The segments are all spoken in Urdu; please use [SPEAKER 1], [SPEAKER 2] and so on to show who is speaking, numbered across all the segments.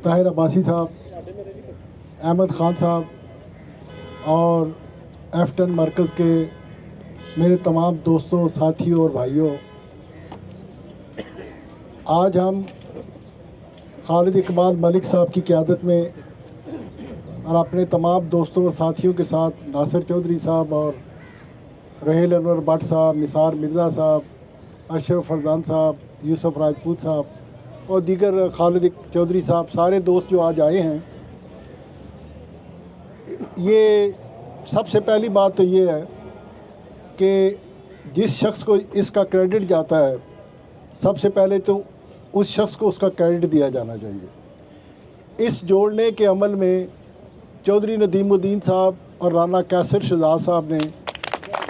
[SPEAKER 1] طاہر عباسی صاحب, احمد خان صاحب اور ایفٹن مرکز کے میرے تمام دوستوں, ساتھیوں اور بھائیوں, آج ہم خالد اقبال ملک صاحب کی قیادت میں اور اپنے تمام دوستوں اور ساتھیوں کے ساتھ ناصر چودھری صاحب اور رحیل انور بٹ صاحب, نثار مرزا صاحب, اشرف فرزان صاحب, یوسف راجپوت صاحب اور دیگر خالد چودھری صاحب, سارے دوست جو آج آئے ہیں, یہ سب سے پہلی بات تو یہ ہے کہ جس شخص کو اس کا کریڈٹ جاتا ہے, سب سے پہلے تو اس شخص کو اس کا کریڈٹ دیا جانا چاہیے. اس جوڑنے کے عمل میں چودھری ندیم الدین صاحب اور رانا کیسر شہزاد صاحب نے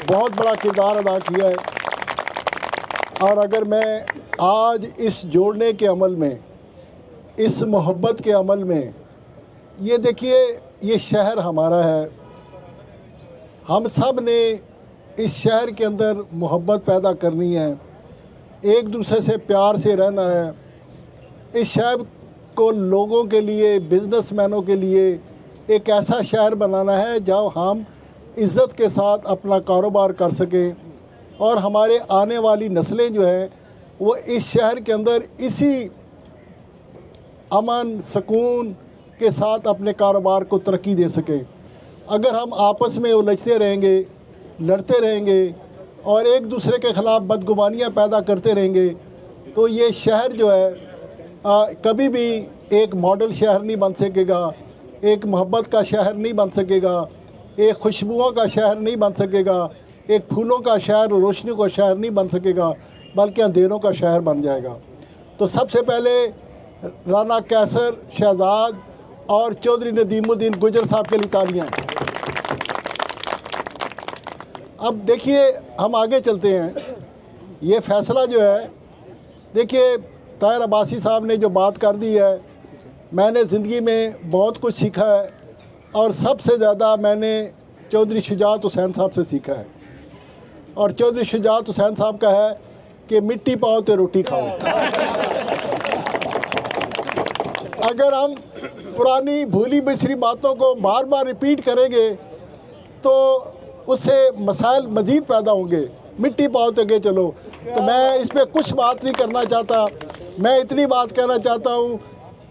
[SPEAKER 1] بہت بڑا کردار ادا کیا ہے. اور اگر میں آج اس جوڑنے کے عمل میں, اس محبت کے عمل میں, یہ دیکھیے یہ شہر ہمارا ہے, ہم سب نے اس شہر کے اندر محبت پیدا کرنی ہے, ایک دوسرے سے پیار سے رہنا ہے. اس شہر کو لوگوں کے لیے, بزنس مینوں کے لیے ایک ایسا شہر بنانا ہے جہاں ہم عزت کے ساتھ اپنا کاروبار کر سکیں اور ہمارے آنے والی نسلیں جو ہیں وہ اس شہر کے اندر اسی امن سکون کے ساتھ اپنے کاروبار کو ترقی دے سکیں. اگر ہم آپس میں الجھتے رہیں گے, لڑتے رہیں گے اور ایک دوسرے کے خلاف بدگمانیاں پیدا کرتے رہیں گے تو یہ شہر جو ہے کبھی بھی ایک ماڈل شہر نہیں بن سکے گا, ایک محبت کا شہر نہیں بن سکے گا, ایک خوشبوؤں کا شہر نہیں بن سکے گا, ایک پھولوں کا شہر, روشنی کا شہر نہیں بن سکے گا, بلکہ اندھیروں کا شہر بن جائے گا. تو سب سے پہلے رانا کیسر شہزاد اور چودھری ندیم الدین گجر صاحب کے لیے تالیاں. اب دیکھیے ہم آگے چلتے ہیں. یہ فیصلہ جو ہے, دیکھیے طاہر عباسی صاحب نے جو بات کر دی ہے, میں نے زندگی میں بہت کچھ سیکھا ہے اور سب سے زیادہ میں نے چودھری شجاعت حسین صاحب سے سیکھا ہے. اور چودھری شجاعت حسین صاحب کا ہے کہ مٹی پاؤ تو روٹی کھاؤ. اگر ہم پرانی بھولی بسری باتوں کو بار بار ریپیٹ کریں گے تو اس سے مسائل مزید پیدا ہوں گے. مٹی پاؤ تو کہ چلو, تو میں اس پہ کچھ بات نہیں کرنا چاہتا. میں اتنی بات کہنا چاہتا ہوں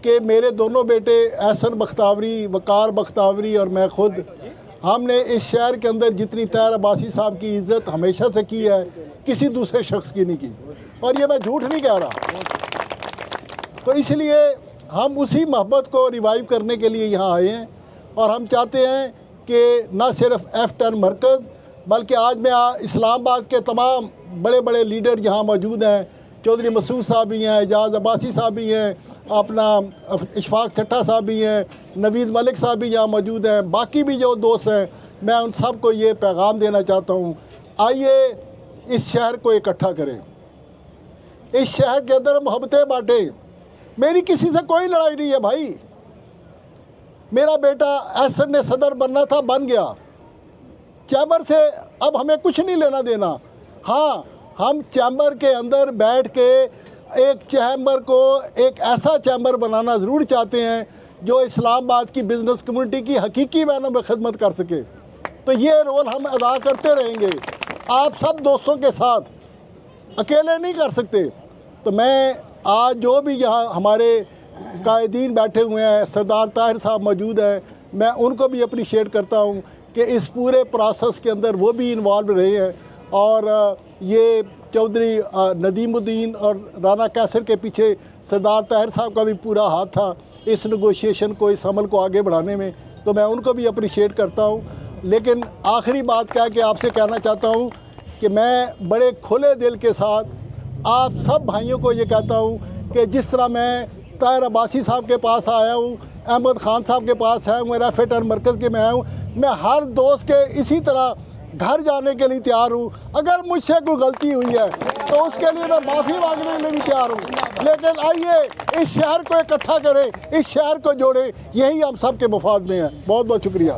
[SPEAKER 1] کہ میرے دونوں بیٹے احسن بختاوری, وقار بختاوری اور میں خود, ہم نے اس شہر کے اندر جتنی طاہر عباسی صاحب کی عزت ہمیشہ سے کی ہے کسی دوسرے شخص کی نہیں کی, اور یہ میں جھوٹ نہیں کہہ رہا. تو اس لیے ہم اسی محبت کو ریوائیو کرنے کے لیے یہاں آئے ہیں اور ہم چاہتے ہیں کہ نہ صرف ایفٹن مرکز بلکہ آج میں اسلام آباد کے تمام بڑے بڑے لیڈر یہاں موجود ہیں. چودھری مسعود صاحب بھی ہیں, اعجاز عباسی صاحب بھی ہیں, اپنا اشفاق چٹھا صاحب بھی ہیں, نوید ملک صاحب بھی یہاں موجود ہیں, باقی بھی جو دوست ہیں. میں ان سب کو یہ پیغام دینا چاہتا ہوں, آئیے اس شہر کو اکٹھا کریں, اس شہر کے اندر محبتیں بانٹیں. میری کسی سے کوئی لڑائی نہیں ہے بھائی. میرا بیٹا احسن نے صدر بننا تھا, بن گیا. چیمبر سے اب ہمیں کچھ نہیں لینا دینا. ہاں, ہم چیمبر کے اندر بیٹھ کے ایک چیمبر کو ایک ایسا چیمبر بنانا ضرور چاہتے ہیں جو اسلام آباد کی بزنس کمیونٹی کی حقیقی معنوں میں خدمت کر سکے. تو یہ رول ہم ادا کرتے رہیں گے آپ سب دوستوں کے ساتھ, اکیلے نہیں کر سکتے. تو میں آج جو بھی یہاں ہمارے قائدین بیٹھے ہوئے ہیں, سردار طاہر صاحب موجود ہیں, میں ان کو بھی اپریشیٹ کرتا ہوں کہ اس پورے پروسیس کے اندر وہ بھی انوالو رہے ہیں. اور یہ چودھری ندیم الدین اور رانا کیسر کے پیچھے سردار طاہر صاحب کا بھی پورا ہاتھ تھا اس نیگوشیشن کو, اس عمل کو آگے بڑھانے میں. تو میں ان کو بھی اپریشیٹ کرتا ہوں. لیکن آخری بات کیا کہ آپ سے کہنا چاہتا ہوں کہ میں بڑے کھلے دل کے ساتھ آپ سب بھائیوں کو یہ کہتا ہوں کہ جس طرح میں طاہر عباسی صاحب کے پاس آیا ہوں, احمد خان صاحب کے پاس آیا ہوں, ایفٹن مرکز کے میں آیا ہوں, میں ہر دوست کے اسی طرح گھر جانے کے لیے تیار ہوں. اگر مجھ سے کوئی غلطی ہوئی ہے تو اس کے لیے میں معافی مانگنے کے لیے بھی تیار ہوں. لیکن آئیے اس شہر کو اکٹھا کریں, اس شہر کو جوڑیں, یہی ہم سب کے مفاد میں ہے. بہت بہت شکریہ.